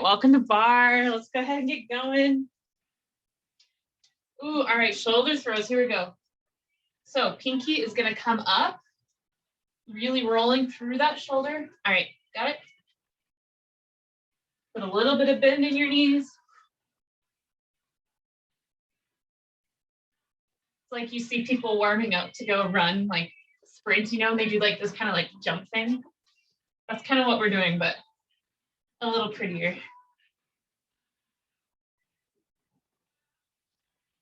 Welcome to Barre. Let's go ahead and get going. Ooh, all right, shoulder throws. Here we go. So pinky is going to come up, really rolling through that shoulder. All right, got it? Put a little bit of bend in your knees. It's like you see people warming up to go run, like sprint, you know, and they do like this kind of like jump thing. That's kind of what we're doing, but a little prettier.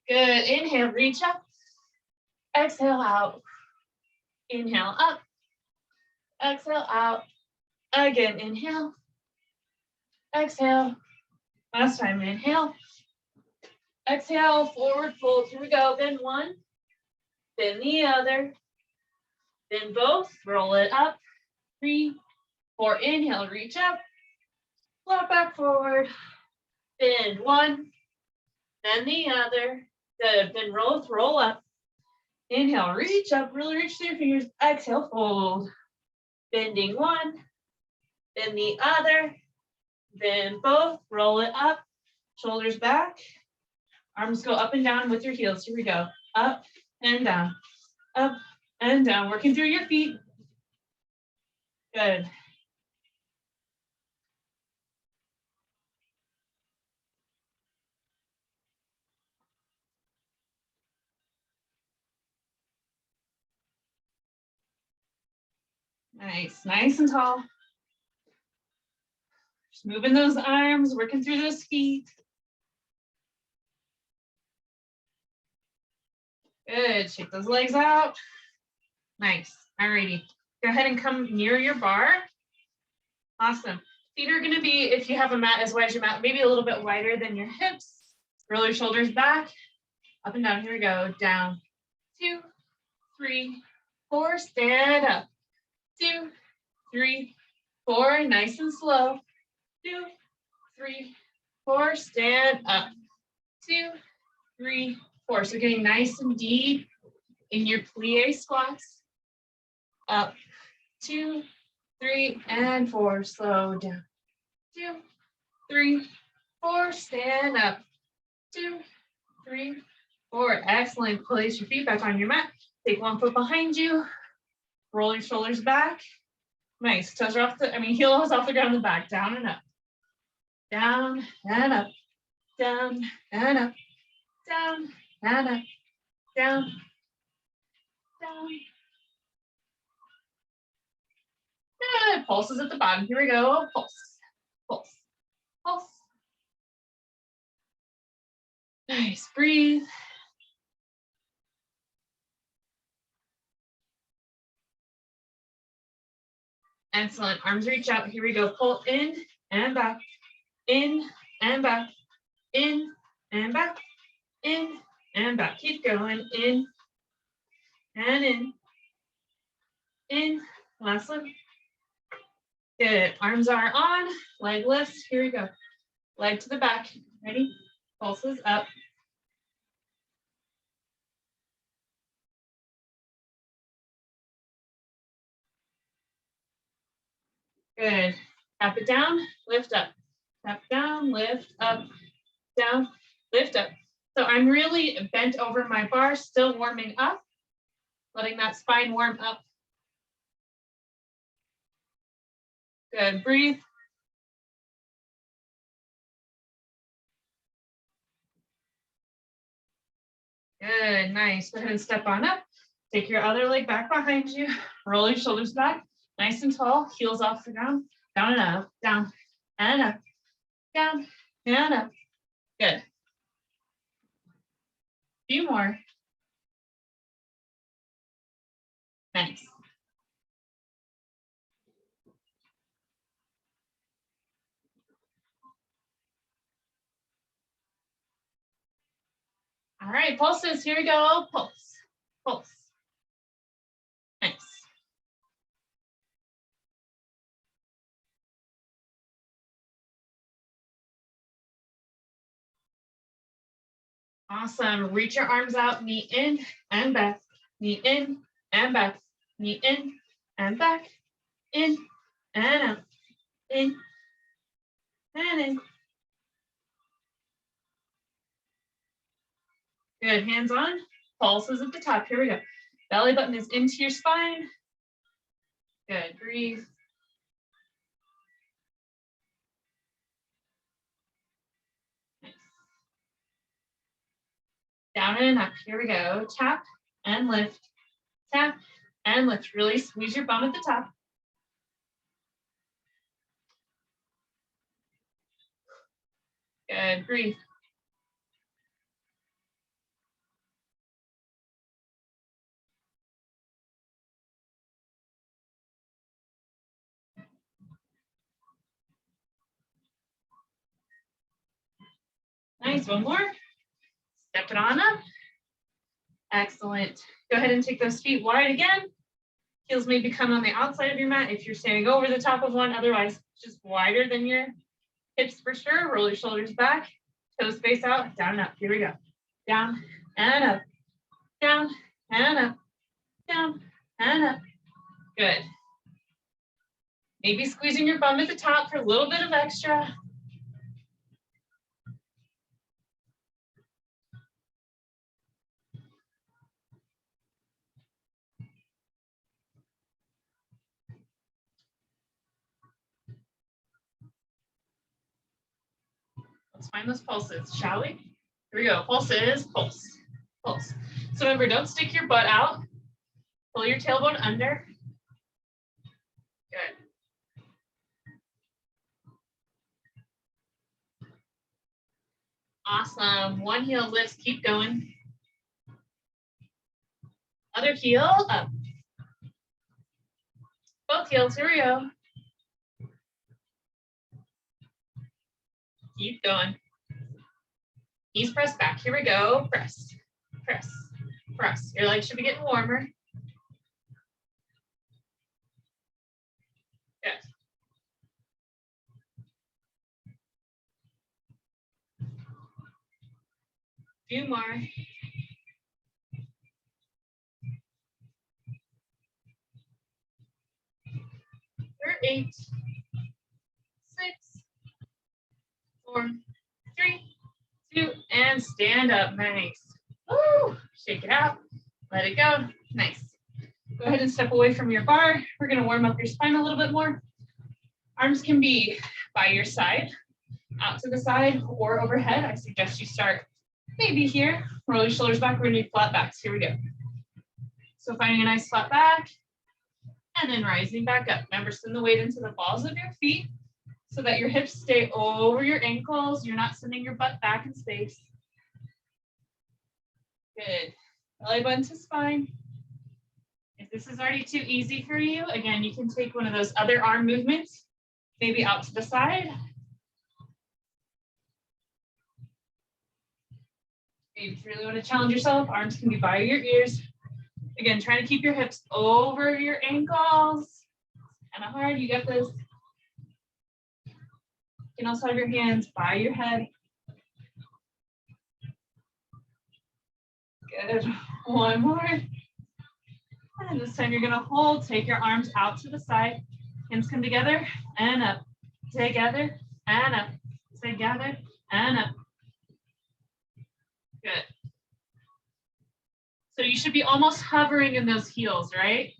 Good. Inhale, reach up. Exhale out. Inhale up. Exhale out. Again, inhale. Exhale. Last time, inhale. Exhale, forward fold. Here we go. Then one. Then the other. Then both. Roll it up. 3, 4. Inhale, reach up. Flop back forward. Bend one. Then the other. Good. Then roll up. Inhale, reach up, really reach through your fingers. Exhale, fold. Bending one, then the other, then both. Roll it up, shoulders back. Arms go up and down with your heels. Here we go. Up and down, up and down. Working through your feet. Good. Nice, nice and tall. Just moving those arms, working through those feet. Good, shake those legs out. Nice, alrighty. Go ahead and come near your bar. Awesome. Feet are gonna be, if you have a mat as wide as your mat, maybe a little bit wider than your hips. Roll your shoulders back, up and down, here we go. Down, 2, 3, 4, stand up. 2, 3, 4, nice and slow. 2, 3, 4, stand up. 2, 3, 4. So getting nice and deep in your plie squats. Up, 2, 3, and 4. Slow down. 2, 3, 4. Stand up. 2, 3, 4. Excellent. Place your feet back on your mat. Take one foot behind you. Roll your shoulders back. Nice. Toes are off the, heels off the ground and back. Down and up. Down and up. Down and up. Down and up. Down. Down. Good. Pulses at the bottom. Here we go. Pulse. Pulse. Pulse. Nice. Breathe. Excellent. Arms reach out. Here we go. Pull in and back. In and back. In and back. In and back. Keep going. In and in. In. Last one. Good. Arms are on. Leg lifts. Here we go. Leg to the back. Ready? Pulses up. Good. Tap it down, lift up. Tap down, lift up, down, lift up. So I'm really bent over my bar, still warming up, letting that spine warm up. Good. Breathe. Good. Nice. Go ahead and step on up. Take your other leg back behind you. Roll your shoulders back. Nice and tall. Heels off the ground. Down and up. Down and up. Down and up. Good. Few more. Nice. All right, pulses. Here we go. Pulse. Pulse. Nice. Awesome. Reach your arms out, knee in and back, knee in and back, knee in and back, in and out, in and in. Good, hands on, pulses at the top. Here we go. Belly button is into your spine. Good, breathe. Nice. Down and up, here we go. Tap and lift, tap and lift. Really squeeze your bum at the top. Good, breathe. Nice, one more. Step it on up. Excellent. Go ahead and take those feet wide again. Heels may become on the outside of your mat if you're standing over the top of one. Otherwise, just wider than your hips for sure. Roll your shoulders back. Toes face out. Down and up. Here we go. Down and up. Down and up. Down and up. Good. Maybe squeezing your bum at the top for a little bit of extra. Let's find those pulses, shall we? Here we go. Pulses, pulse, pulse. So remember, don't stick your butt out. Pull your tailbone under. Good. Awesome. One heel lifts, keep going. Other heel up. Both heels, here we go. Keep going. Knees pressed back. Here we go. Press, press, press. Your legs should be getting warmer. Good. Few more. 8, 6, 4, 3, 2, and stand up. Nice. Woo! Shake it out. Let it go. Nice. Go ahead and step away from your bar. We're going to warm up your spine a little bit more. Arms can be by your side, out to the side, or overhead. I suggest you start maybe here. Roll your shoulders back. We're going to do flat backs. Here we go. So finding a nice flat back, and then rising back up. Remember, send the weight into the balls of your feet so that your hips stay over your ankles. You're not sending your butt back in space. Good. Belly button to spine. If this is already too easy for you, again, you can take one of those other arm movements, maybe out to the side. If you really want to challenge yourself, arms can be by your ears. Again, trying to keep your hips over your ankles. Kind of hard, you got this. You can also have your hands by your head. Good, one more. And this time you're gonna hold, take your arms out to the side. Hands come together and up, together and up, together and up. Good. So you should be almost hovering in those heels, right?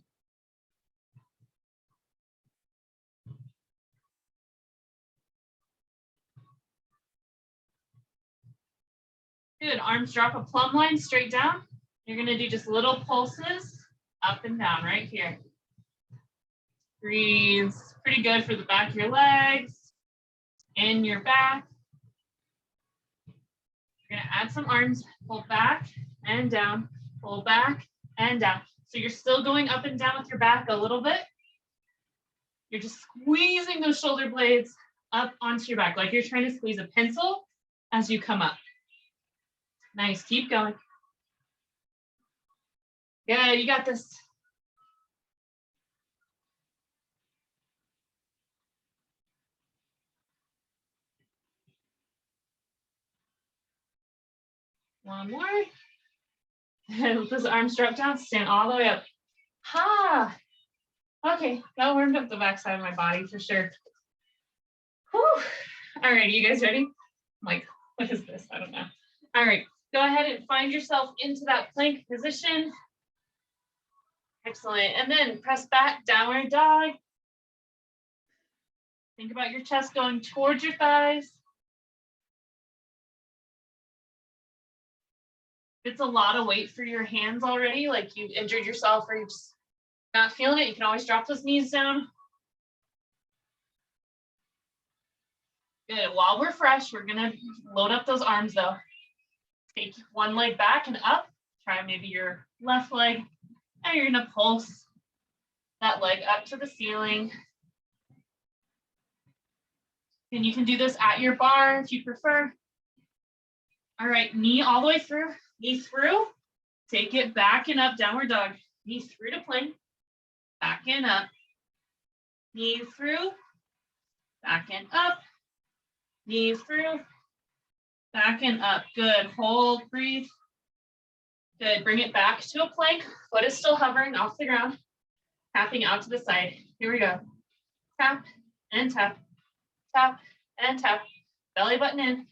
Good, arms drop a plumb line straight down. You're gonna do just little pulses up and down right here. Breathe, pretty good for the back of your legs and your back. You're gonna add some arms, pull back and down, pull back and down. So you're still going up and down with your back a little bit. You're just squeezing those shoulder blades up onto your back, like you're trying to squeeze a pencil as you come up. Nice, keep going. Yeah, you got this. One more. Let those arms drop down, stand all the way up. Ha! Okay, that warmed up the back side of my body for sure. Whew. All right, you guys ready? I'm like, what is this? I don't know. All right, go ahead and find yourself into that plank position. Excellent. And then press back, downward dog. Think about your chest going towards your thighs. If it's a lot of weight for your hands already, like you injured yourself or you're just not feeling it, you can always drop those knees down. Good. While we're fresh, we're going to load up those arms though. Take one leg back and up. Try maybe your left leg. And you're going to pulse that leg up to the ceiling. And you can do this at your bar if you prefer. All right, knee all the way through. Knee through. Take it back and up, downward dog. Knee through to plank. Back and up. Knee through. Back and up. Knee through. Back and up. Good. Hold, breathe. Good. Bring it back to a plank. Foot is still hovering off the ground. Tapping out to the side. Here we go. Tap and tap. Tap and tap. Belly button in.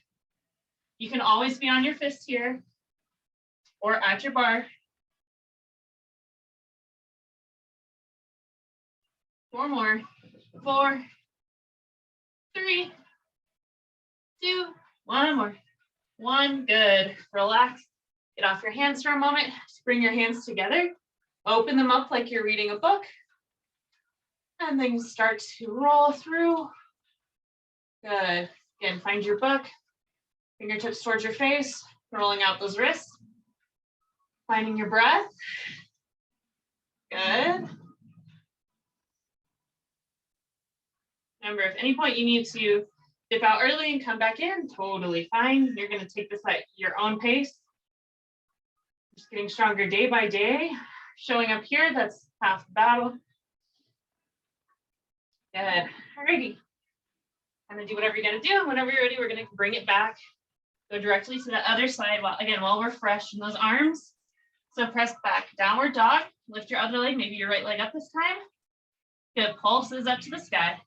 You can always be on your fist here or at your bar. 4 more. 4, 3, 2, 1 more. 1, good. Relax. Get off your hands for a moment. Just bring your hands together. Open them up like you're reading a book. And then start to roll through. Good. Again, find your book. Fingertips towards your face. Rolling out those wrists. Finding your breath. Good. Remember, if at any point you need to dip out early and come back in, totally fine. You're going to take this at your own pace. Just getting stronger day by day. Showing up here, that's half the battle. Good. Alrighty. I'm going to do whatever you're going to do. And whenever you're ready, we're going to bring it back. Go directly to the other side while we're fresh in those arms. So press back, downward dog. Lift your other leg, maybe your right leg up this time. Good. Pulses up to the sky.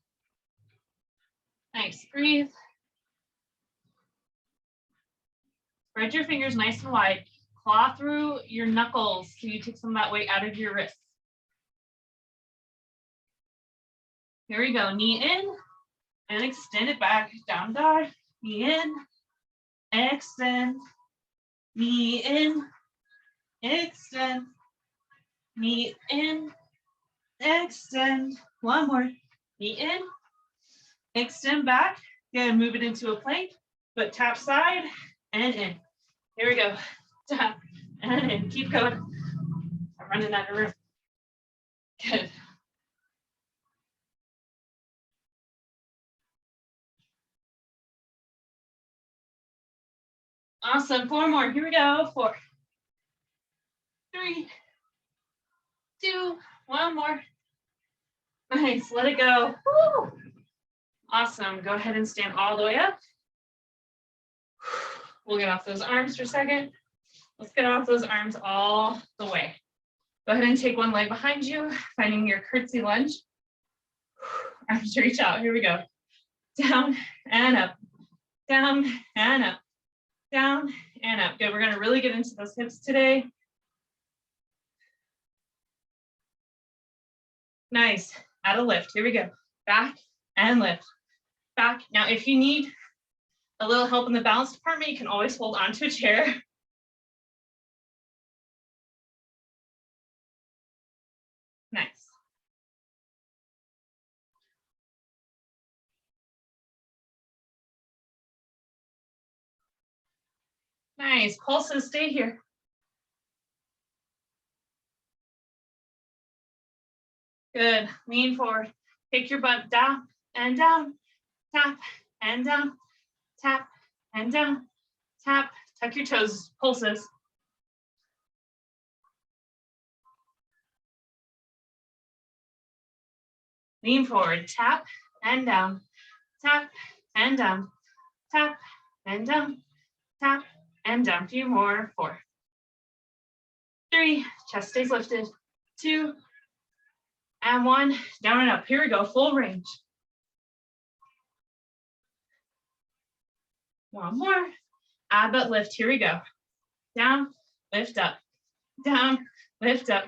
Nice. Breathe. Spread your fingers nice and wide. Claw through your knuckles so you take some of that weight out of your wrists. Here we go. Knee in and extend it back. Down dog. Knee in. Extend. Knee in. Extend. Knee in. Extend. 1 more. Knee in. Extend back. Good. Move it into a plank. Foot tap side and in. Here we go. Tap and in. Keep going. I'm running out of room. Good. Awesome. 4 more. Here we go. 4, 3, 2, 1 more. Nice. Let it go. Woo. Awesome. Go ahead and stand all the way up. We'll get off those arms for a second. Let's get off those arms all the way. Go ahead and take one leg behind you, finding your curtsy lunge. Arms reach out. Here we go. Down and up. Down and up. Down and up. Good. We're going to really get into those hips today. Nice. Add a lift. Here we go. Back and lift. Back. Now, if you need a little help in the balance department, you can always hold onto a chair. Nice. Nice. Pulses, stay here. Good. Lean forward. Take your butt down and down. Tap and down. Tap and down. Tap. Tuck your toes. Pulses. Lean forward. Tap and down. Tap and down. Tap and down. Tap and down. A few more. 4, 3. Chest stays lifted. 2 and 1. Down and up. Here we go. Full range. One more. Add that lift. Here we go. Down, lift up, down, lift up,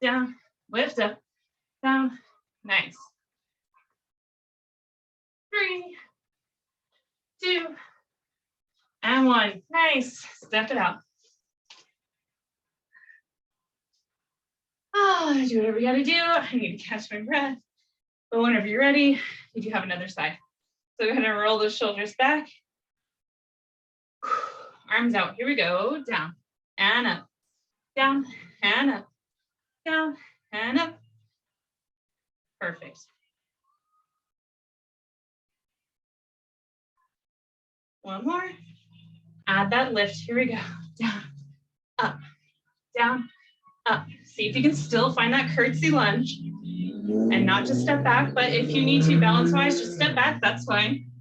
down, lift up, down. Nice. 3, 2, and 1. Nice. Step it out. Oh, do whatever you gotta do. I need to catch my breath. But whenever you're ready, you do have another side. So go ahead and roll those shoulders back. Arms out. Here we go. Down and up. Down and up. Down and up. Perfect. One more. Add that lift. Here we go. Down, up, down, up. See if you can still find that curtsy lunge and not just step back, but if you need to balance-wise, just step back, that's fine.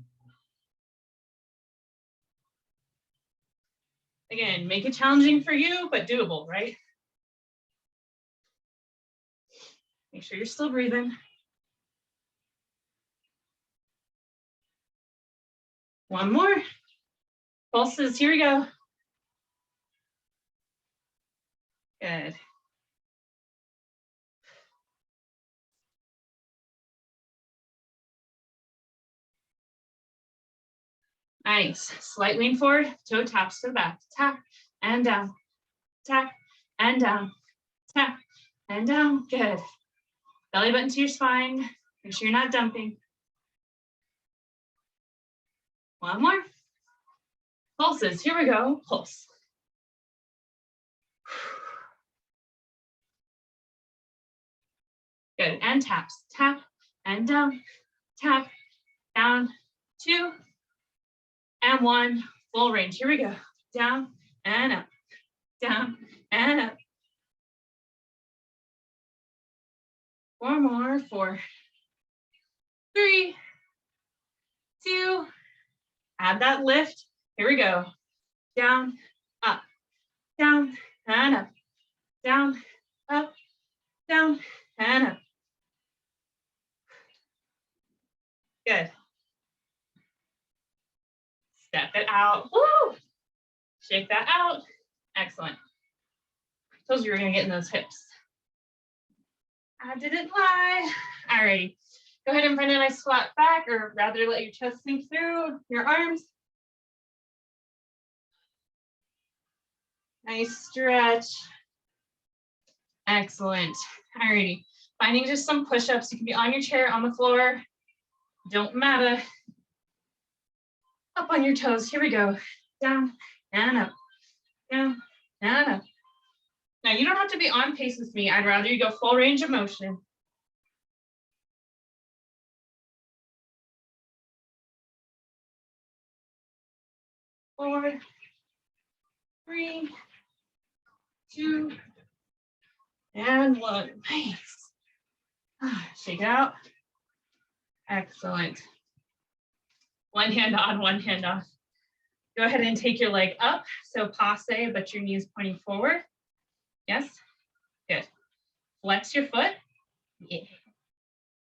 Again, make it challenging for you, but doable, right? Make sure you're still breathing. One more. Pulses, here we go. Good. Nice. Slight lean forward, toe taps to the back. Tap and down, tap and down, tap and down. Good. Belly button to your spine. Make sure you're not dumping. One more. Pulses. Here we go. Pulse. Good. And taps. Tap and down. Tap, down, 2, and 1. Full range. Here we go. Down and up. Down and up. 4 more. 4, 3, 2. Add that lift. Here we go. Down, up, down, and up. Down, up, down, and up. Good. Step it out. Woo! Shake that out. Excellent. Told you we were going to get in those hips. I didn't lie. All right. Go ahead and find a nice flat back, or rather let your chest sink through your arms. Nice stretch. Excellent. All righty. Finding just some push-ups. You can be on your chair, on the floor. Don't matter. Up on your toes. Here we go. Down and up. Down and up. Now, you don't have to be on pace with me. I'd rather you go full range of motion. 4, 3, 2, and 1. Nice. Shake it out. Excellent. One hand on, one hand off. Go ahead and take your leg up. So passe, but your knees pointing forward. Yes? Good. Flex your foot. Yeah.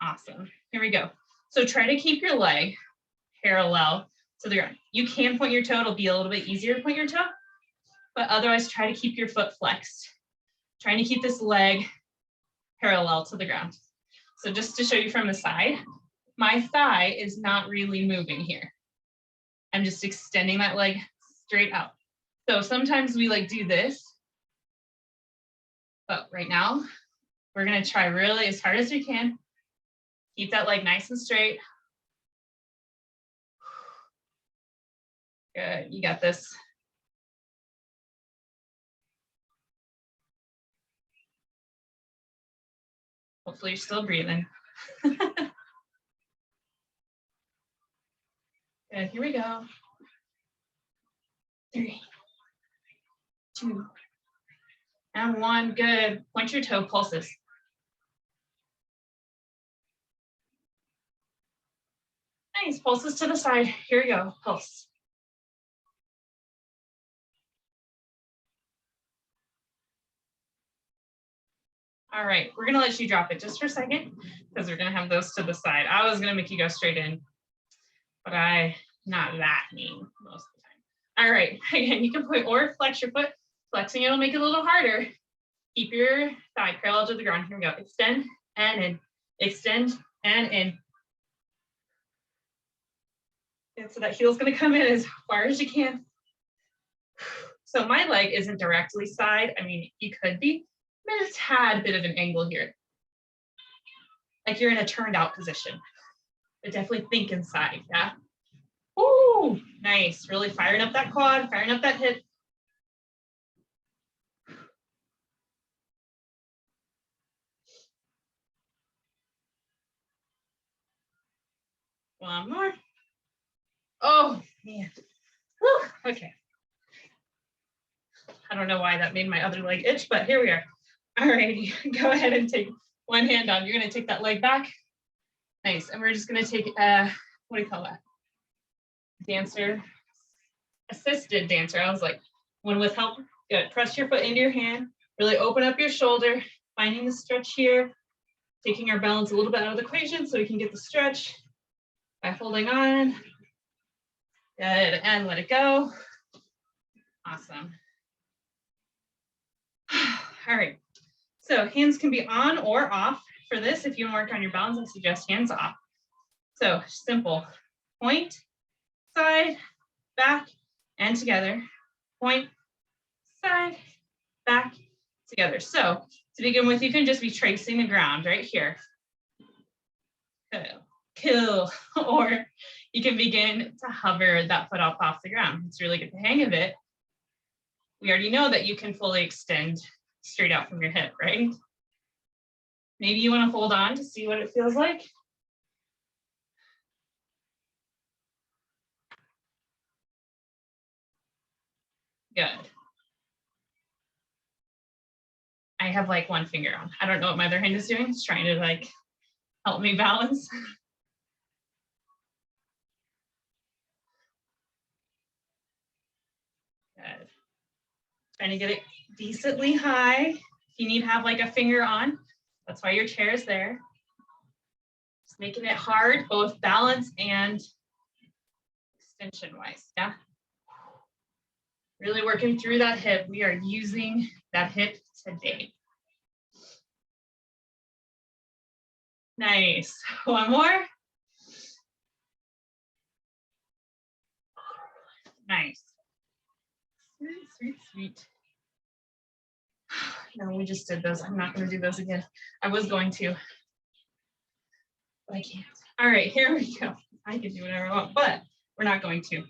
Awesome. Here we go. So try to keep your leg parallel to the ground. You can point your toe. It'll be a little bit easier to point your toe, but otherwise try to keep your foot flexed. Trying to keep this leg parallel to the ground. So just to show you from the side, my thigh is not really moving here. I'm just extending that leg straight out. So sometimes we like do this, but right now we're gonna try really as hard as we can. Keep that leg nice and straight. Good, you got this. Hopefully you're still breathing. Good, here we go. 3, 2, and 1. Good. Point your toe pulses. Nice. Pulses to the side. Here we go. Pulse. All right. We're going to let you drop it just for a second because we're going to have those to the side. I was going to make you go straight in, but I not that mean most of the time. All right, again, you can point or flex your foot. Flexing it'll make it a little harder. Keep your thigh parallel to the ground. Here we go. Extend and in. Extend and in. And so that heel's going to come in as far as you can. So my leg isn't directly side. I mean, you could be, but it's had a bit of an angle here. Like you're in a turned out position. But definitely think inside, yeah? Ooh, nice. Really firing up that quad, firing up that hip. One more. Oh, man. Whew. Okay. I don't know why that made my other leg itch, but here we are. All righty, go ahead and take one hand on. You're gonna take that leg back. Nice, and we're just gonna take, what do you call that? Dancer, assisted dancer. I was like, one with help. Good, press your foot into your hand. Really open up your shoulder, finding the stretch here. Taking our balance a little bit out of the equation so we can get the stretch by holding on. Good, and let it go. Awesome. All right, so hands can be on or off. For this, if you want to work on your balance, I suggest hands off. So simple, point, side, back, and together. Point, side, back, together. So to begin with, you can just be tracing the ground right here. Kill, or you can begin to hover that foot up off the ground. It's really get the hang of it. We already know that you can fully extend straight out from your hip, right? Maybe you want to hold on to see what it feels like. Good. I have like one finger on. I don't know what my other hand is doing. It's trying to like help me balance. Good. Trying to get it decently high. If you need to have like a finger on, that's why your chair is there. Just making it hard, both balance and extension wise, yeah? Really working through that hip. We are using that hip today. Nice. One more. Nice. Sweet, sweet, sweet. No, we just did those. I'm not going to do those again. I was going to, but I can't. All right, here we go. I can do whatever I want, but we're not going to.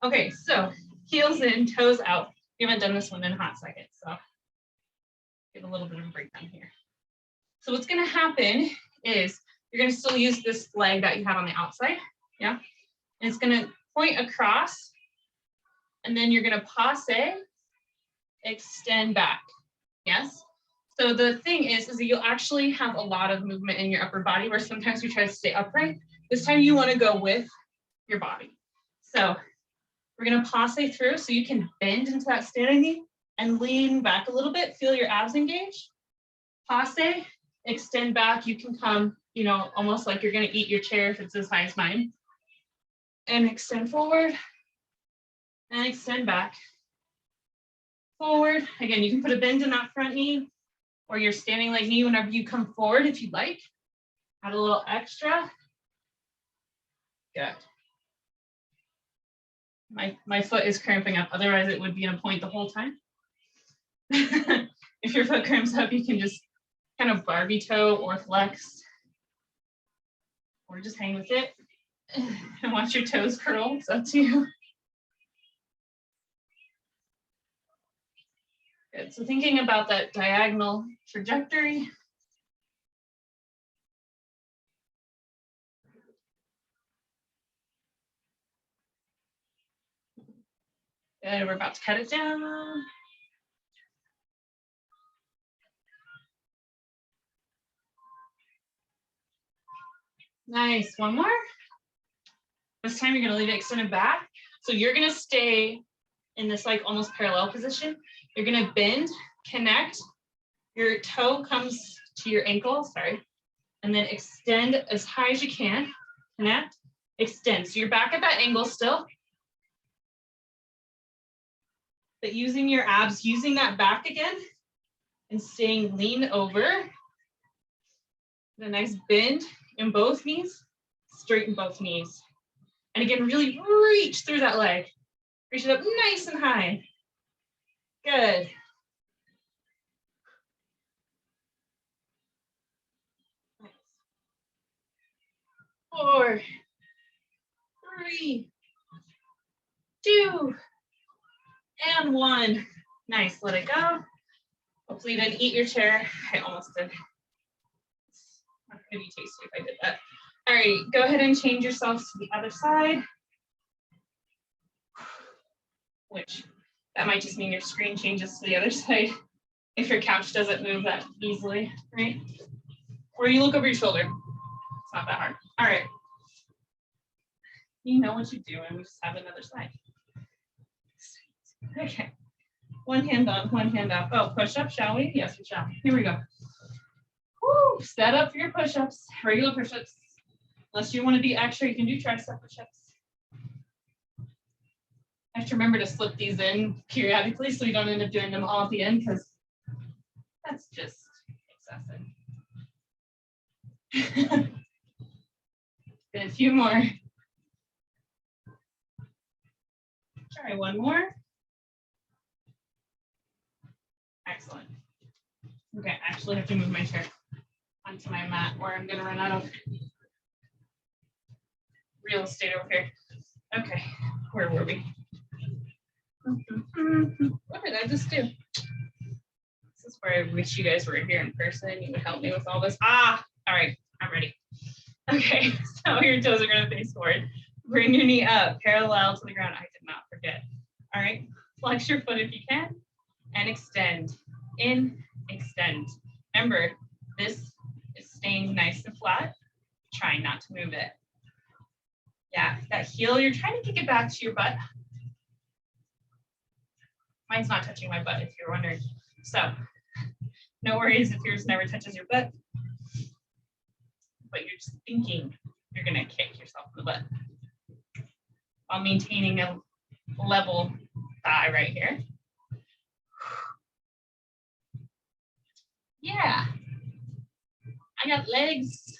Okay, so heels in, toes out. We haven't done this one in a hot second, so give a little bit of a breakdown here. So what's going to happen is you're going to still use this leg that you have on the outside, yeah? And it's going to point across, and then you're going to passe, extend back, yes? So the thing is that you'll actually have a lot of movement in your upper body where sometimes we try to stay upright. This time you want to go with your body. So we're going to passe through so you can bend into that standing knee and lean back a little bit. Feel your abs engage. Passe, extend back. You can come, you know, almost like you're going to eat your chair if it's as high as mine. And extend forward and extend back. Forward. Again, you can put a bend in that front knee or your standing leg knee whenever you come forward if you'd like. Add a little extra. Good. My foot is cramping up, otherwise it would be in a point the whole time. If your foot cramps up, you can just kind of Barbie toe or flex, or just hang with it and watch your toes curl. It's up to you. Good. So thinking about that diagonal trajectory. Good. We're about to cut it down. Nice. One more. This time you're going to leave it extended back. So you're going to stay in this like almost parallel position. You're going to bend, connect. Your toe comes to your ankle, sorry, and then extend as high as you can. Connect, extend. So you're back at that angle still. But using your abs, using that back again, and staying lean over. And a nice bend in both knees, straighten both knees. And again, really reach through that leg. Reach it up nice and high. Good. Nice. 4, 3, 2, and 1. Nice, let it go. Hopefully you didn't eat your chair. I almost did. It's not gonna be tasty if I did that. All right, go ahead and change yourselves to the other side. Which, that might just mean your screen changes to the other side if your couch doesn't move that easily, right? Or you look over your shoulder. It's not that hard. All right. You know what you do, and we just have another side. Okay. One hand on, one hand up. Oh, push-up, shall we? Yes, we shall. Here we go. Woo! Set up for your push-ups, regular push-ups. Unless you want to be extra, you can do tricep push-ups. I have to remember to slip these in periodically so we don't end up doing them all at the end, because that's just excessive. And a few more. Try one more. Excellent. Okay, I actually have to move my chair onto my mat or I'm gonna run out of real estate over here. Okay, where were we? What did I just do? This is where I wish you guys were here in person. You would help me with all this. Ah, all right, I'm ready. Okay, so your toes are gonna face forward. Bring your knee up, parallel to the ground. I did not forget. All right, flex your foot if you can, and extend. In, extend. Remember, this is staying nice and flat. Try not to move it. Yeah, that heel, you're trying to kick it back to your butt. Mine's not touching my butt, if you're wondering. So, no worries if yours never touches your butt. But you're just thinking you're gonna kick yourself in the butt while maintaining a level thigh right here. Yeah, I got legs.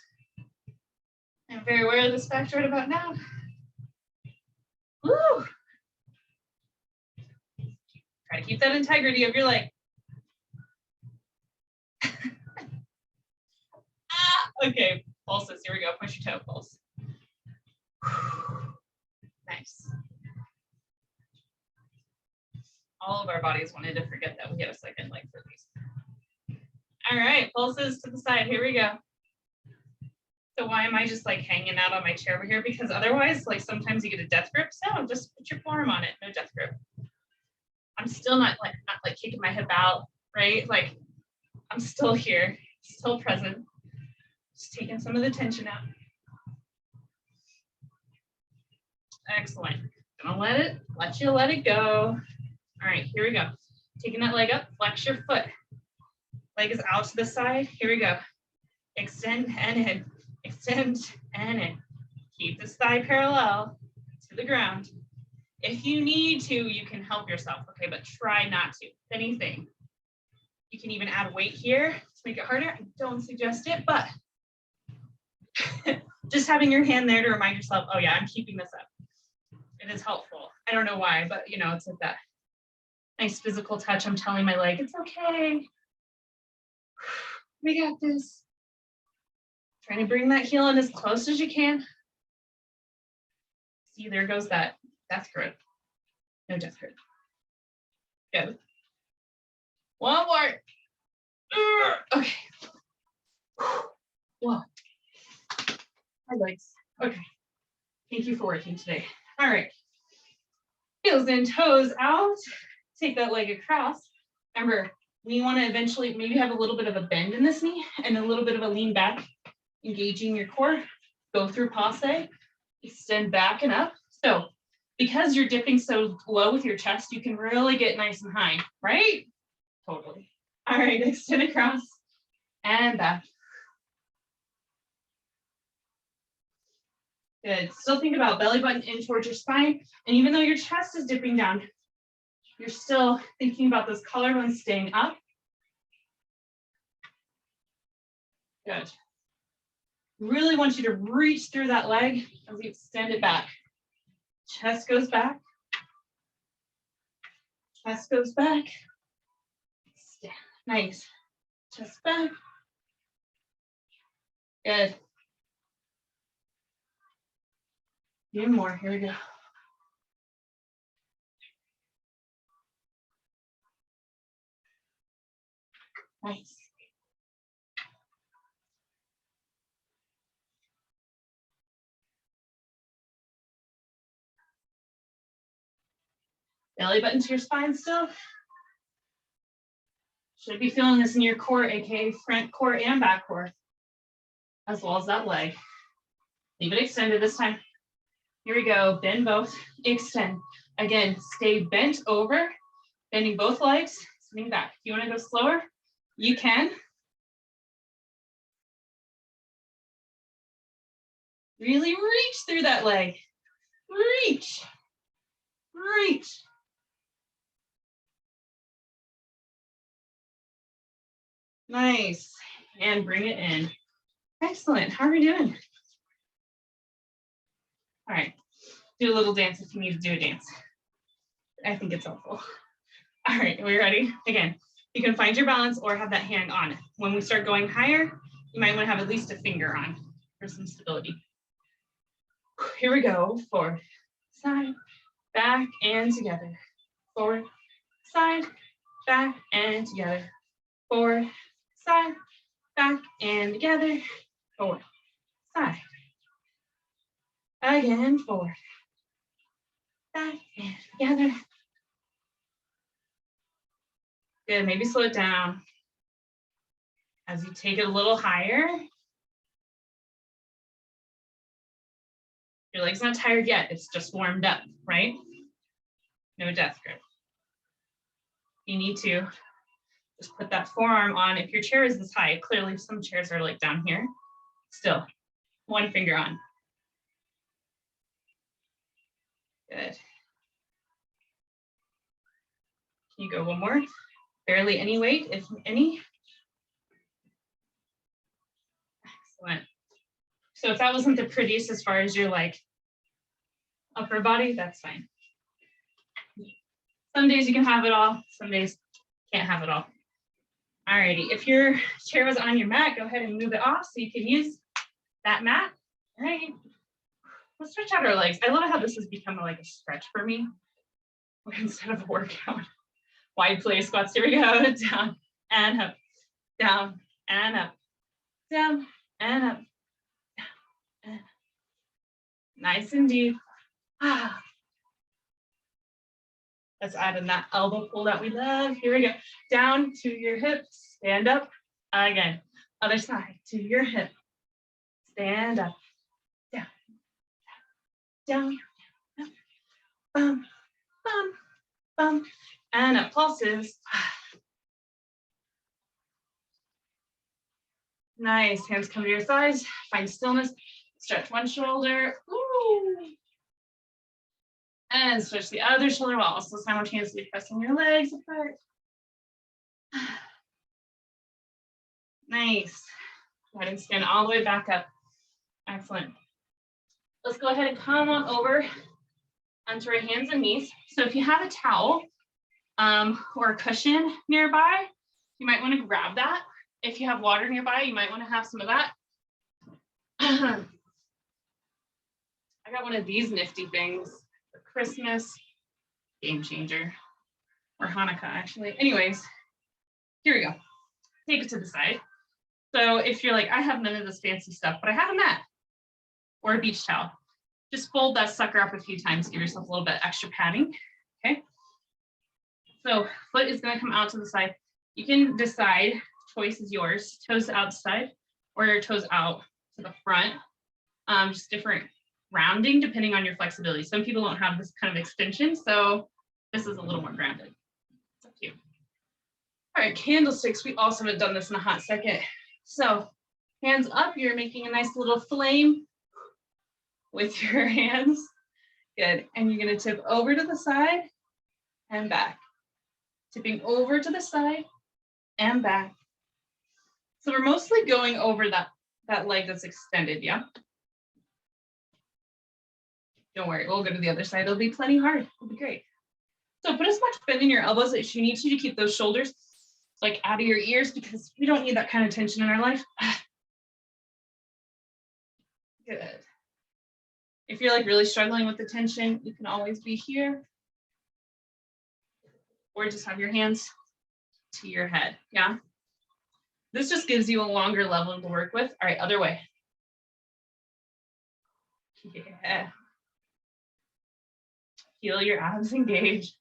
I'm very aware of this fact right about now. Woo! Try to keep that integrity of your leg. Okay, pulses, here we go, push your toe, pulse. Nice. All of our bodies wanted to forget that we had a second leg for these. All right, pulses to the side, here we go. So why am I just like hanging out on my chair over here? Because otherwise, like sometimes you get a death grip. So just put your forearm on it, no death grip. I'm still not kicking my hip out, right? Like I'm still here, still present. Just taking some of the tension out. Excellent. Gonna let it go. All right, here we go. Taking that leg up, flex your foot. Leg is out to the side. Here we go. Extend and in. Extend and in. Keep this thigh parallel to the ground. If you need to, you can help yourself, okay? But try not to. If anything, you can even add weight here to make it harder. I don't suggest it, but just having your hand there to remind yourself, oh yeah, I'm keeping this up. It is helpful. I don't know why, but you know, it's like that nice physical touch. I'm telling my leg, it's okay. We got this. Trying to bring that heel in as close as you can. See, there goes that death grip. No death grip. Good. One more. Okay. Whoa. My legs. Okay. Thank you for working today. All right. Heels in, toes out. Take that leg across. Remember, we want to eventually maybe have a little bit of a bend in this knee and a little bit of a lean back, engaging your core. Go through passe, extend back and up. So because you're dipping so low with your chest, you can really get nice and high, right? Totally. All right, extend across and back. Good. Still think about belly button in towards your spine. And even though your chest is dipping down, you're still thinking about those collarbones staying up. Good. Really want you to reach through that leg as you extend it back. Chest goes back. Chest goes back. Stand. Nice. Chest back. Good. Even more. Here we go. Nice. Belly button to your spine still. Should be feeling this in your core, aka front core and back core, as well as that leg. Leave it extended this time. Here we go. Bend both. Extend. Again, stay bent over, bending both legs, sitting back. If you want to go slower, you can. Really reach through that leg. Reach. Reach. Nice. And bring it in. Excellent. How are we doing? All right. Do a little dance if you need to do a dance. I think it's helpful. All right, are we ready? Again, you can find your balance or have that hand on. When we start going higher, you might want to have at least a finger on for some stability. Here we go. Forward, side, back, and together. Forward, side, back, and together. Forward, side, back, and together. Forward, side. Again, forward, back, and together. Good, maybe slow it down. As you take it a little higher. Your leg's not tired yet, it's just warmed up, right? No death grip. You need to just put that forearm on. If your chair is this high, clearly some chairs are like down here. Still, one finger on. Good. Can you go one more? Barely any weight, if any. Excellent. So if that wasn't the prettiest as far as your like upper body, that's fine. Some days you can have it all, some days can't have it all. Alrighty, if your chair was on your mat, go ahead and move it off so you can use that mat. All right, let's stretch out our legs. I love how this has become like a stretch for me instead of a workout. Wide play squats, here we go, down and up, down and up, down and up, down and up. Nice and deep. Let's add in that elbow pull that we love. Here we go. Down to your hips, stand up. Again, other side to your hip. Stand up, down, down, down, bum, bum, bum, and up, pulses. Nice, hands come to your thighs, find stillness, stretch one shoulder, ooh. And stretch the other shoulder while also simultaneously pressing your legs apart. Nice, go ahead and stand all the way back up. Excellent. Let's go ahead and come on over onto our hands and knees. So if you have a towel or a cushion nearby, you might want to grab that. If you have water nearby, you might want to have some of that. I got one of these nifty things for Christmas, game changer, or Hanukkah actually. Anyways, here we go. Take it to the side. So if you're like, I have none of this fancy stuff, but I have a mat or a beach towel, just fold that sucker up a few times, give yourself a little bit extra padding, okay? So foot is gonna come out to the side. You can decide, choice is yours, toes outside or your toes out to the front. Just different rounding depending on your flexibility. Some people don't have this kind of extension, so this is a little more grounded. It's up to you. All right, candlesticks. We also haven't done this in a hot second. So hands up, you're making a nice little flame. with your hands. Good. And you're going to tip over to the side and back. Tipping over to the side and back. So we're mostly going over that leg that's extended, yeah? Don't worry, we'll go to the other side. It'll be plenty hard. It'll be great. So put as much bend in your elbows as you need to keep those shoulders like out of your ears, because we don't need that kind of tension in our life. Good. If you're like really struggling with the tension, you can always be here. Or just have your hands to your head, yeah? This just gives you a longer level to work with. All right, other way. Yeah. Feel your abs engage.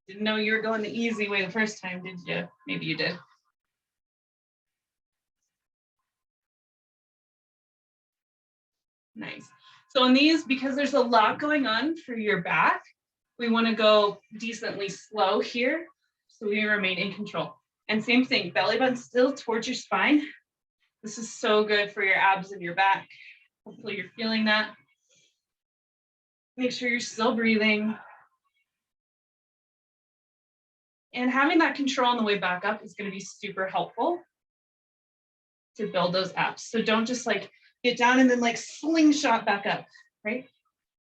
Didn't know you were going the easy way the first time, did you? Maybe you did. Nice. So in these, because there's a lot going on for your back, we want to go decently slow here so we remain in control. And same thing, belly button still towards your spine. This is so good for your abs and your back. Hopefully you're feeling that. Make sure you're still breathing. And having that control on the way back up is going to be super helpful to build those abs. So don't just like get down and then like slingshot back up, right?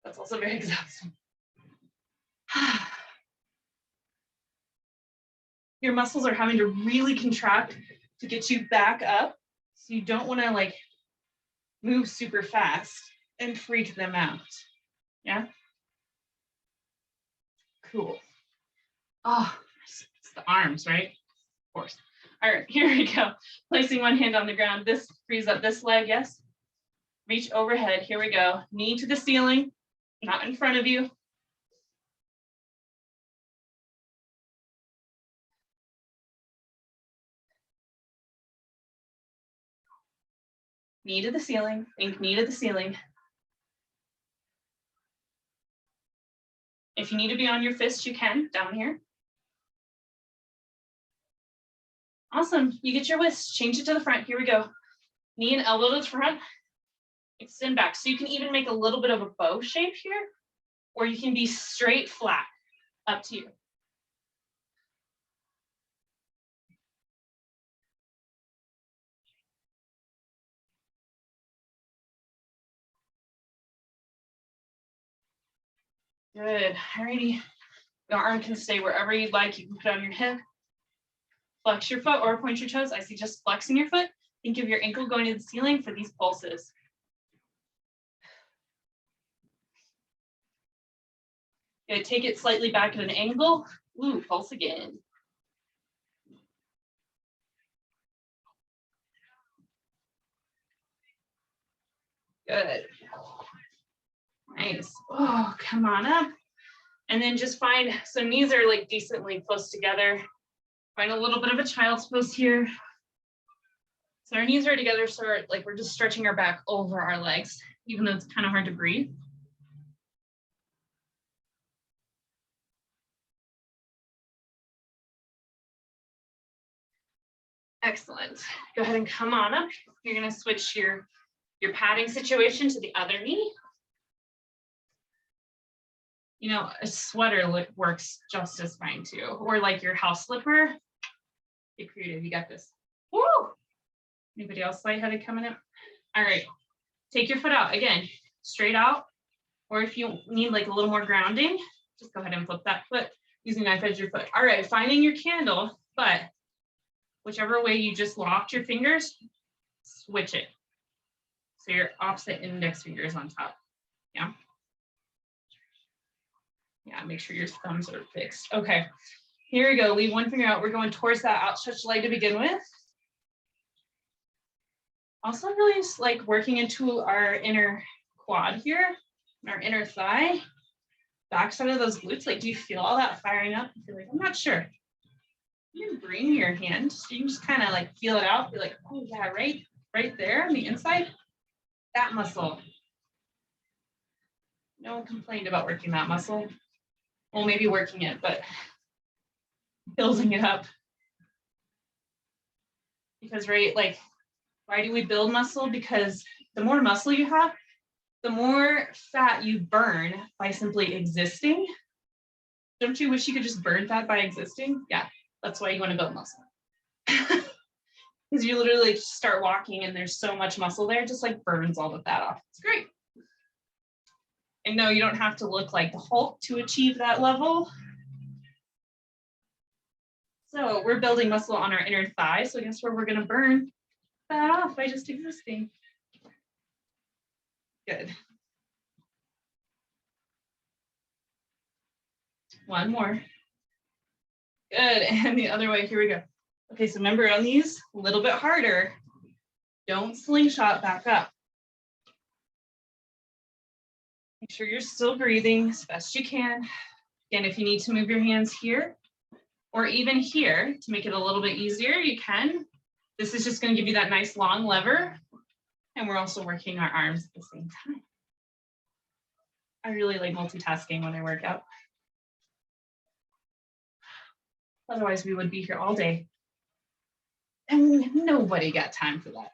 That's also very exhausting. Your muscles are having to really contract to get you back up. So you don't want to like move super fast and freak them out. Yeah. Cool. Oh, it's the arms, right? Of course. All right, here we go. Placing one hand on the ground. This frees up this leg, yes? Reach overhead. Here we go. Knee to the ceiling, not in front of you. Knee to the ceiling. Think knee to the ceiling. If you need to be on your fist, you can, down here. Awesome. You get your wrist. Change it to the front. Here we go. Knee and elbow to the front. Extend back. So you can even make a little bit of a bow shape here, or you can be straight flat. Up to you. Good. Alrighty. The arm can stay wherever you'd like. You can put it on your hip. Flex your foot or point your toes. I suggest flexing your foot. Think of your ankle going to the ceiling for these pulses. Good. Take it slightly back at an angle. Ooh, pulse again. Good. Nice. Oh, come on up. And then just find, so knees are like decently close together. Find a little bit of a child's pose here. So our knees are together, so like we're just stretching our back over our legs, even though it's kind of hard to breathe. Excellent. Go ahead and come on up. You're going to switch your padding situation to the other knee. You know, a sweater works just as fine too, or like your house slipper. Get creative, you got this. Woo! Anybody else lightheaded coming up? All right, take your foot out again, straight out, or if you need like a little more grounding, just go ahead and flip that foot using knife edge your foot. All right, finding your candle, but whichever way you just locked your fingers, switch it. So your opposite index finger is on top, yeah? Yeah, make sure your thumbs are fixed. Okay, here we go. Leave one finger out. We're going towards that outstretched leg to begin with. Also really like working into our inner quad here, our inner thigh, backside of those glutes. Like, do you feel all that firing up? You're like, I'm not sure. You can bring your hand, so you can just kind of like feel it out. Be like, oh yeah, right there on the inside, that muscle. No one complained about working that muscle. Well, maybe working it, but building it up. Because, right, like, why do we build muscle? Because the more muscle you have, The more fat you burn by simply existing, don't you wish you could just burn fat by existing? Yeah, that's why you want to build muscle. Because you literally start walking and there's so much muscle there, it just like burns all the fat off. It's great. And no, you don't have to look like the Hulk to achieve that level. So we're building muscle on our inner thigh. So guess where we're going to burn fat off by just existing. Good. One more. Good. And the other way. Here we go. Okay, so remember on these, a little bit harder. Don't slingshot back up. Make sure you're still breathing as best you can. Again, if you need to move your hands here or even here to make it a little bit easier, you can. This is just going to give you that nice long lever. And we're also working our arms at the same time. I really like multitasking when I work out. Otherwise, we would be here all day. And nobody got time for that.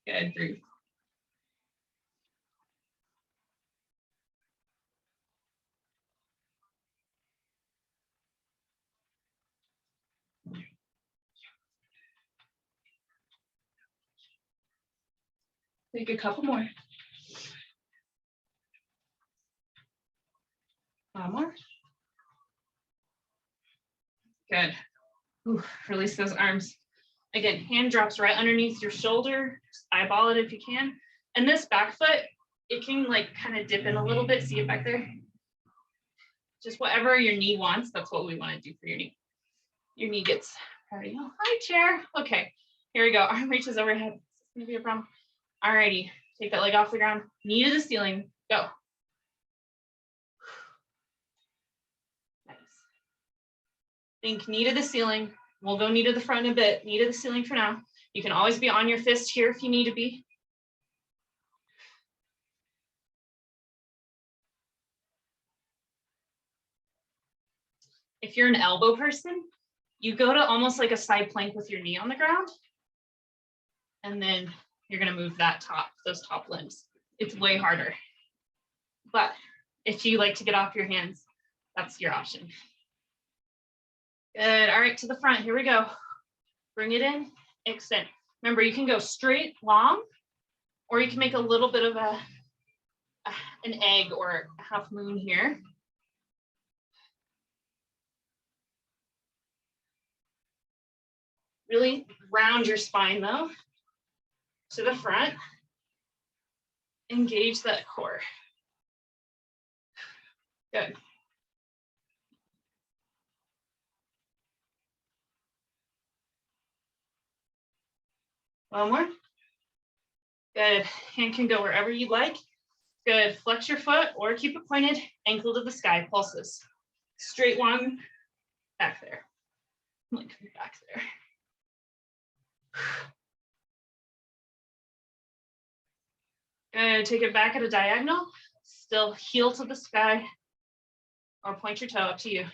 Good, breathe. Take a couple more. One more. Good. Ooh, release those arms. Again, hand drops right underneath your shoulder. Just eyeball it if you can. And this back foot, it can like kind of dip in a little bit. See it back there? Just whatever your knee wants, that's what we want to do for your knee. Your knee gets party. Oh, hi, chair. Okay, here we go. Arm reaches overhead. Is this gonna be a problem? Alrighty, take that leg off the ground. Knee to the ceiling. Go. Nice. Think knee to the ceiling. We'll go knee to the front in a bit. Knee to the ceiling for now. You can always be on your fist here if you need to be. If you're an elbow person, you go to almost like a side plank with your knee on the ground. And then you're going to move those top limbs. It's way harder. But if you like to get off your hands, that's your option. Good. All right, to the front. Here we go. Bring it in, extend. Remember, you can go straight, long, or you can make a little bit of an egg or a half moon here. Really round your spine though, to the front. Engage that core. Good. One more. Good. Hand can go wherever you like. Good. Flex your foot or keep it pointed, ankle to the sky, pulses. Straight one, back there. Like back there. Good. Take it back at a diagonal. Still heel to the sky or point your toe, up to you.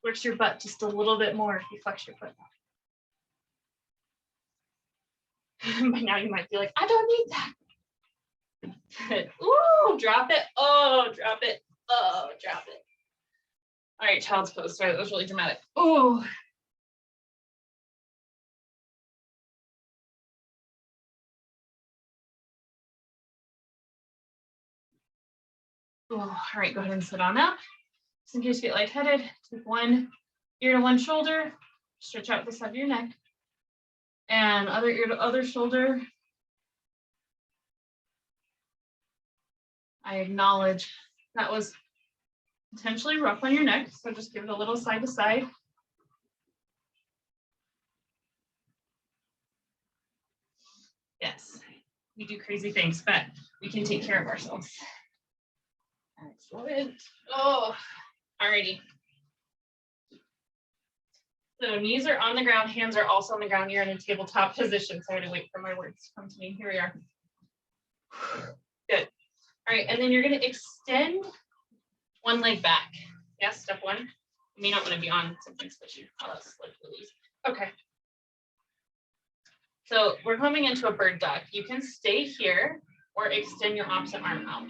Works your butt just a little bit more if you flex your foot. By now you might be like, I don't need that. Good. Ooh, drop it. Oh, drop it. Oh, drop it. All right, child's pose. Sorry, that was really dramatic. Oh. Oh, all right, go ahead and sit on up. Just in case you get lightheaded, take one ear to one shoulder, stretch out the side of your neck, and other ear to other shoulder. I acknowledge that was potentially rough on your neck, so just give it a little side to side. Yes, we do crazy things, but we can take care of ourselves. Excellent. Oh, alrighty. So knees are on the ground, hands are also on the ground. You're in a tabletop position. So I had to wait for my words to come to me. Here we are. Good. All right, and then you're going to extend one leg back. Yes, step one. You may not want to be on something squishy. Oh, that's like release. Okay. So we're coming into a bird dog. You can stay here or extend your opposite arm out.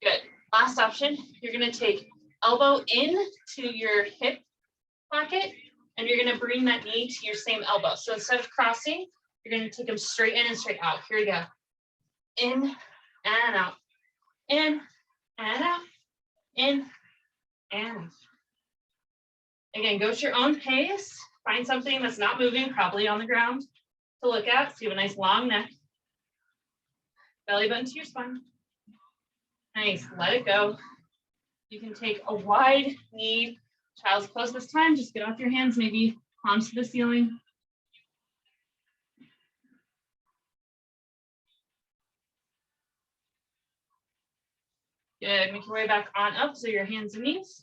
Good. Last option, you're going to take elbow in to your hip pocket, and you're going to bring that knee to your same elbow. So instead of crossing, you're going to take them straight in and straight out. Here we go. In and out. In and out. In and out. Again, go at your own pace. Find something that's not moving, probably on the ground, to look at. So you have a nice long neck. Belly button to your spine. Nice. Let it go. You can take a wide knee. Child's pose this time. Just get off your hands, maybe palms to the ceiling. Good. Make your way back on up. So your hands and knees.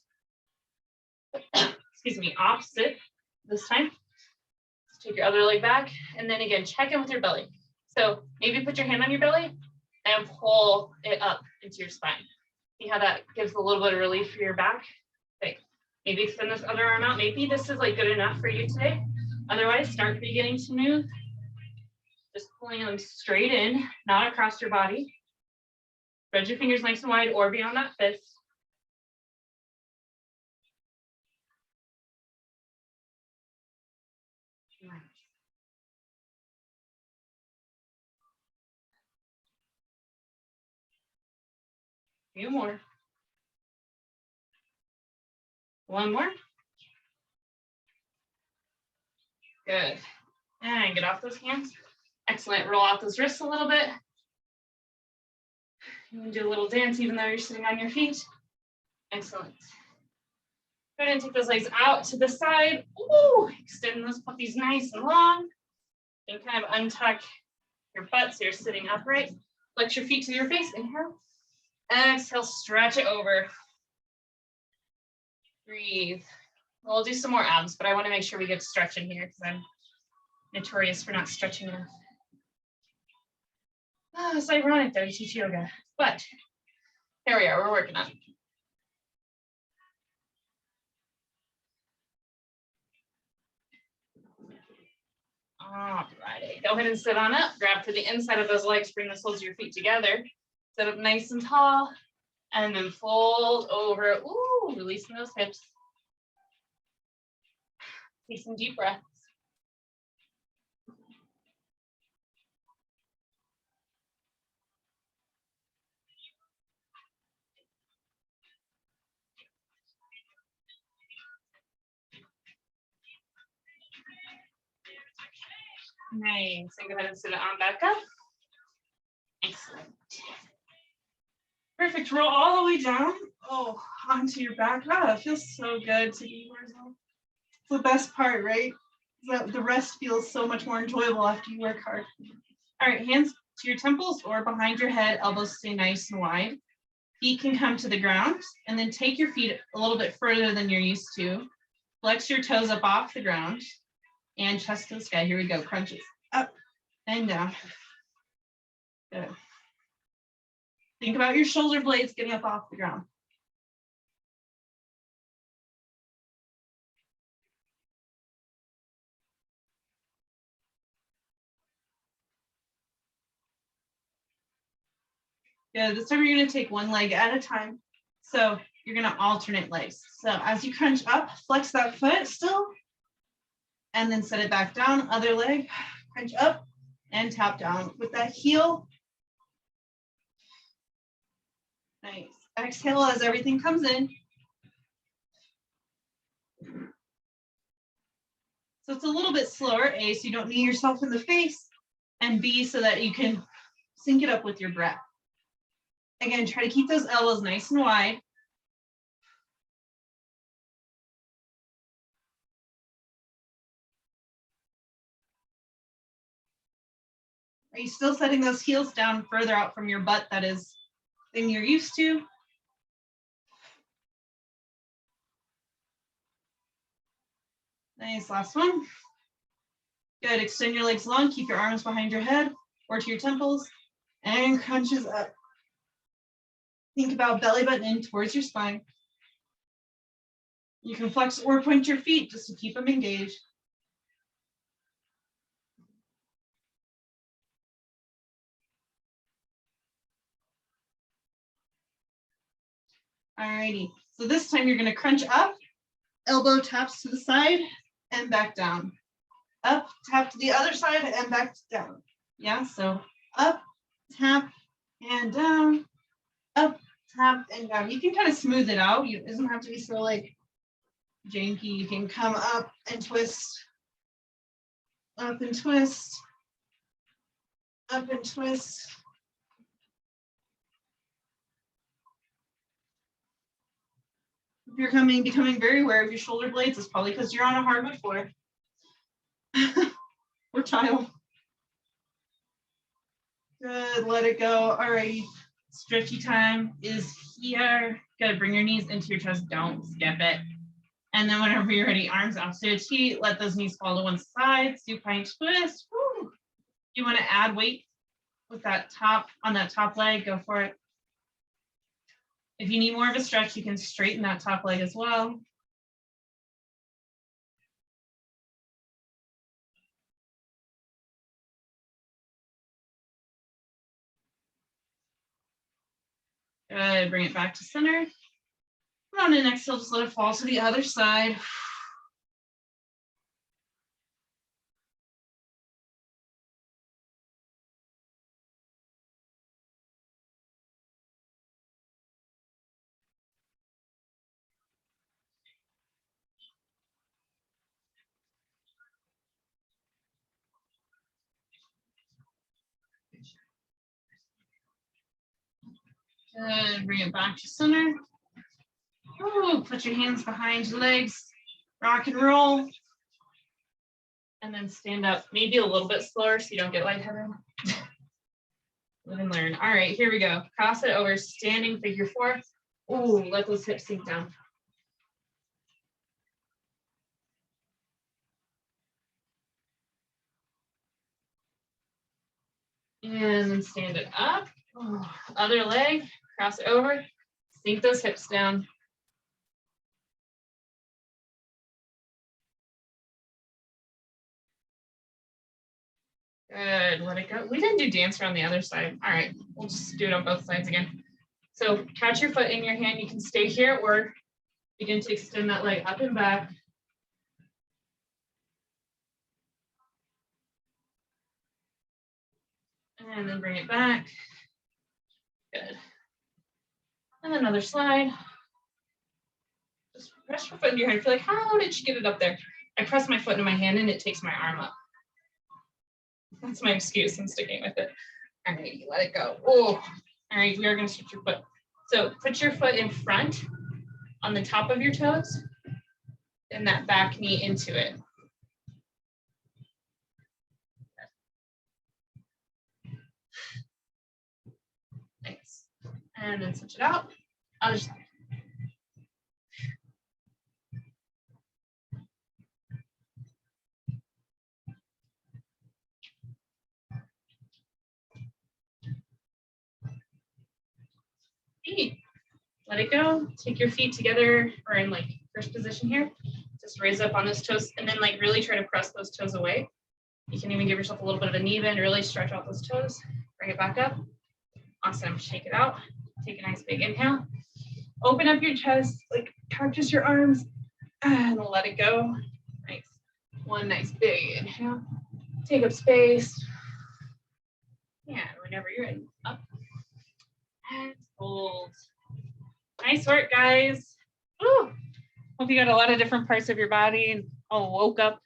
Excuse me, opposite this time. Let's take your other leg back. And then again, check in with your belly. So maybe put your hand on your belly and pull it up into your spine. See how that gives a little bit of relief for your back? Okay. Maybe extend this other arm out. Maybe this is like good enough for you today. Otherwise, start beginning to move. Just pulling them straight in, not across your body. Spread your fingers nice and wide or beyond that fist. Nice. A few more. One more. Good. And get off those hands. Excellent. Roll out those wrists a little bit. You can do a little dance even though you're sitting on your feet. Excellent. Go ahead and take those legs out to the side. Ooh, extend those puppies nice and long. And kind of untuck your butt so you're sitting upright. Flex your feet to your face. Inhale. Exhale, stretch it over. Breathe. We'll do some more abs, but I want to make sure we get stretching here because I'm notorious for not stretching enough. Oh, it's ironic that I teach yoga, but here we are, we're working on it. Alrighty, go ahead and sit on up, grab to the inside of those legs, bring the soles of your feet together, sit up nice and tall, and then fold over. Ooh, releasing those hips. Take some deep breaths. Nice, and go ahead and sit it on back up. Excellent. Perfect, roll all the way down. Oh, onto your back. Oh, it feels so good to be horizontal. It's the best part, right? The rest feels so much more enjoyable after you work hard. All right, hands to your temples or behind your head, elbows stay nice and wide. Feet can come to the ground, and then take your feet a little bit further than you're used to. Flex your toes up off the ground and chest to the sky. Here we go, crunches up and down. Good. Think about your shoulder blades getting up off the ground. Good. This time you're going to take one leg at a time. So you're going to alternate legs. So as you crunch up, flex that foot still, and then set it back down. Other leg, crunch up and tap down with that heel. Nice. Exhale as everything comes in. So it's a little bit slower, A, so you don't knee yourself in the face, and B, so that you can sync it up with your breath. Again, try to keep those elbows nice and wide. Are you still setting those heels down further out from your butt? That is thing you're used to. Nice, last one. Good, extend your legs long, keep your arms behind your head or to your temples, and crunches up. Think about belly button in towards your spine. You can flex or point your feet just to keep them engaged. Alrighty, so this time you're gonna crunch up, elbow taps to the side and back down. Up, tap to the other side and back down. Yeah, so up, tap, and down, up, tap, and down. You can kind of smooth it out. It doesn't have to be so like janky. You can come up and twist, up and twist, up and twist. If you're becoming very aware of your shoulder blades, it's probably because you're on a hardwood floor or tile. Good, let it go. All right, stretchy time is here. Gotta bring your knees into your chest, don't skip it. And then whenever you're ready, arms opposite feet, let those knees fall to one side, supine twist. Woo. You wanna add weight with that top, on that top leg, go for it. If you need more of a stretch, you can straighten that top leg as well. Good, bring it back to center. Come on in, exhale, just let it fall to the other side. Good, bring it back to center. Ooh, put your hands behind your legs, rock and roll. And then stand up, maybe a little bit slower so you don't get lightheaded. Live and learn. All right, here we go. Cross it over, standing figure four. Ooh, let those hips sink down. And then stand it up. Ooh, other leg, cross it over, sink those hips down. Good, let it go. We didn't do dancer on the other side. All right, we'll just do it on both sides again. So catch your foot in your hand. You can stay here or begin to extend that leg up and back. And then bring it back. Good. And another slide. Just press your foot into your hand. Feel like, how did she get it up there? I press my foot into my hand and it takes my arm up. That's my excuse. I'm sticking with it. All right, let it go. Oh, all right, we are going to switch your foot. So put your foot in front on the top of your toes and that back knee into it. Thanks. And then switch it out. Other side. Let it go. Take your feet together or in like first position here. Just raise up on those toes and then like really try to press those toes away. You can even give yourself a little bit of a knee bend, really stretch out those toes. Bring it back up. Awesome. Shake it out. Take a nice big inhale. Open up your chest, like cactus your arms and let it go. Nice. One nice big inhale. Take up space. And whenever you're ready, up and hold. Nice work, guys. Ooh. Hope you got a lot of different parts of your body and all woke up.